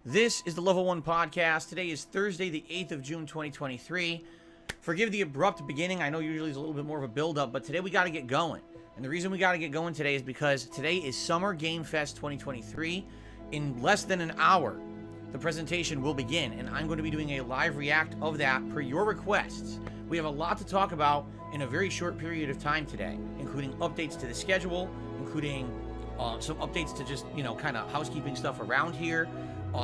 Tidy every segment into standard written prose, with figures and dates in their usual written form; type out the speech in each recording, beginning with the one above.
This is the Level 1 Podcast. Today is Thursday, the 8th of June, 2023. Forgive the abrupt beginning. I know usually it's a little bit more of a build-up, but today we got to get going. And the reason we got to get going today is because today is Summer Game Fest 2023. In less than an hour, the presentation will begin, and I'm going to be doing a live react of that per your requests. We have a lot to talk about in a very short period of time today, including updates to the schedule, including some updates to just, kind of housekeeping stuff around here,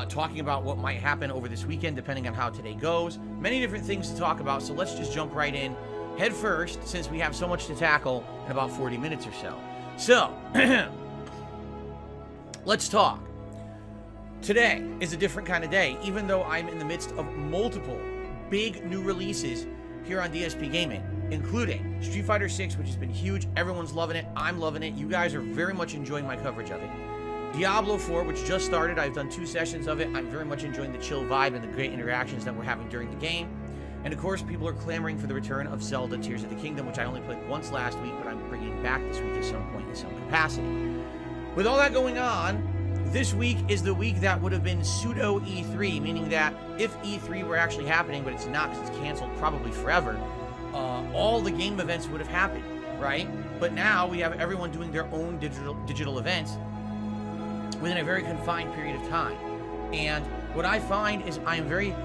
talking about what might happen over this weekend depending on how today goes. Many different things to talk about, so let's just jump right in head first since we have so much to tackle in about 40 minutes or so. So, let's talk. Today is a different kind of day, even though I'm in the midst of multiple big new releases here on DSP Gaming, including Street Fighter 6, which has been huge. Everyone's loving it. I'm loving it. You guys are very much enjoying my coverage of it. Diablo 4, which just started. I've done 2 sessions of it. I'm very much enjoying the chill vibe and the great interactions that we're having during the game. And of course, people are clamoring for the return of Zelda Tears of the Kingdom, which I only played once last week, but I'm bringing back this week at some point in some capacity. With all that going on, this week is the week that would have been pseudo E3, meaning that if E3 were actually happening, but it's not because it's canceled probably forever, all the game events would have happened, right? But now we have everyone doing their own digital events within a very confined period of time. And what I find is I am very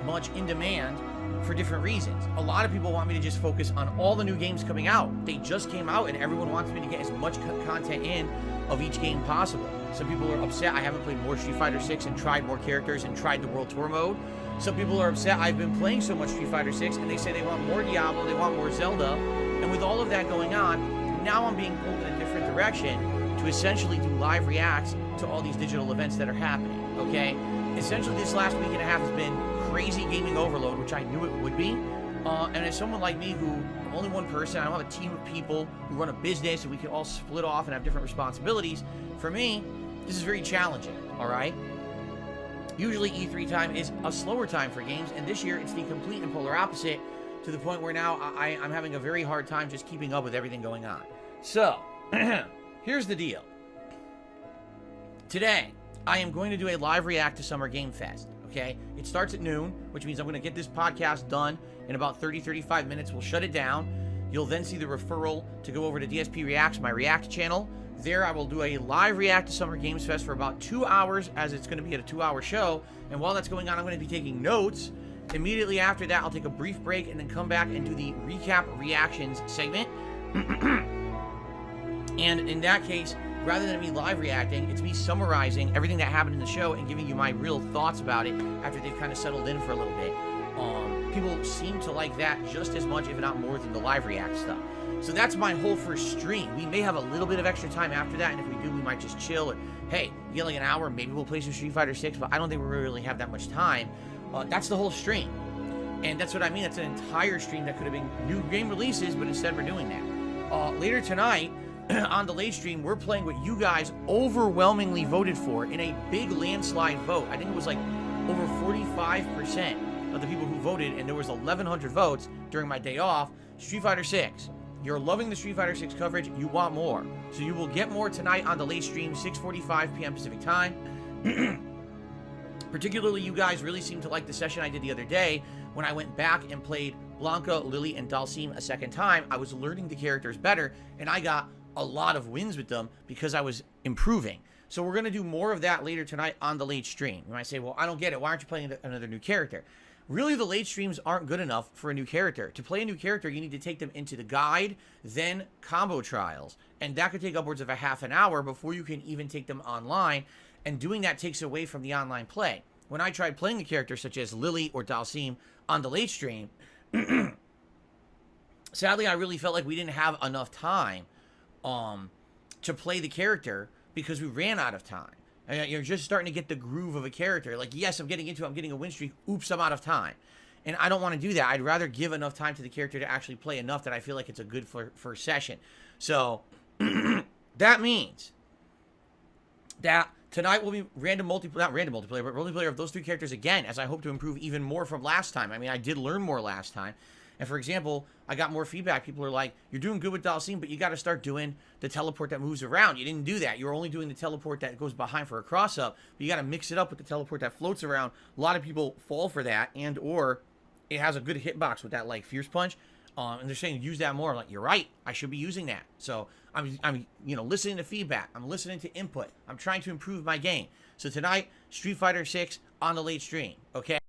much in demand for different reasons. A lot of people want me to just focus on all the new games coming out. They just came out and everyone wants me to get as much content in of each game possible. Some people are upset I haven't played more Street Fighter 6 and tried more characters and tried the World Tour mode. Some people are upset I've been playing so much Street Fighter 6 and they say they want more Diablo, they want more Zelda. And with all of that going on, now I'm being pulled in a different direction to essentially do live reacts to all these digital events that are happening, okay? Essentially this last week and a half has been crazy gaming overload, which I knew it would be. And as someone like me who, I'm only one person, I don't have a team of people who run a business and we can all split off and have different responsibilities, for me, this is very challenging, all right? Usually E3 time is a slower time for games, and this year it's the complete and polar opposite, to the point where now I'm having a very hard time just keeping up with everything going on. So, here's the deal. Today, I am going to do a live react to Summer Game Fest, okay? It starts at noon, which means I'm going to get this podcast done in about 30-35 minutes. We'll shut it down. You'll then see the referral to go over to DSP Reacts, my React channel. There, I will do a live react to Summer Games Fest for about 2 hours, as it's going to be at a 2-hour show. And while that's going on, I'm going to be taking notes. Immediately after that, I'll take a brief break and then come back and do the recap reactions segment. And in that case, rather than me live reacting, it's me summarizing everything that happened in the show and giving you my real thoughts about it after they've kind of settled in for a little bit. People seem to like that just as much, if not more, than the live react stuff. So that's my whole first stream. We may have a little bit of extra time after that, and if we do, we might just chill. Or, hey, you get like an hour, maybe we'll play some Street Fighter 6, but I don't think we really have that much time. That's the whole stream. And that's what I mean. That's an entire stream that could have been new game releases, but instead we're doing that. Later tonight, on the late stream, we're playing what you guys overwhelmingly voted for in a big landslide vote. I think it was like over 45% of the people who voted, and there was 1,100 votes during my day off. Street Fighter 6. You're loving the Street Fighter 6 coverage. You want more. So you will get more tonight on the late stream, 6:45 p.m. Pacific time. Particularly, you guys really seem to like the session I did the other day when I went back and played Blanca, Lily, and Dalsim a second time. I was learning the characters better, and I got a lot of wins with them because I was improving. So we're going to do more of that later tonight on the late stream. You might say, well, I don't get it. Why aren't you playing another new character? Really, the late streams aren't good enough for a new character. To play a new character, you need to take them into the guide, then combo trials. And that could take upwards of a half an hour before you can even take them online. And doing that takes away from the online play. When I tried playing the characters such as Lily or Dalsim on the late stream, sadly, I really felt like we didn't have enough time to play the character because we ran out of time. And you're just starting to get the groove of a character. Like, yes, I'm getting a win streak. Oops, I'm out of time. And I don't want to do that. I'd rather give enough time to the character to actually play enough that I feel like it's a good first session. So, that means that tonight will be not random multiplayer, but multiplayer of those 3 characters again, as I hope to improve even more from last time. I mean, I did learn more last time. And for example, I got more feedback. People are like, you're doing good with Dalsim, but you got to start doing the teleport that moves around. You didn't do that. You're only doing the teleport that goes behind for a cross up, but you got to mix it up with the teleport that floats around. A lot of people fall for that, and or it has a good hitbox with that like Fierce Punch. And they're saying use that more. I'm like, you're right. I should be using that. So I'm listening to feedback. I'm listening to input. I'm trying to improve my game. So tonight, Street Fighter 6 on the late stream. Okay.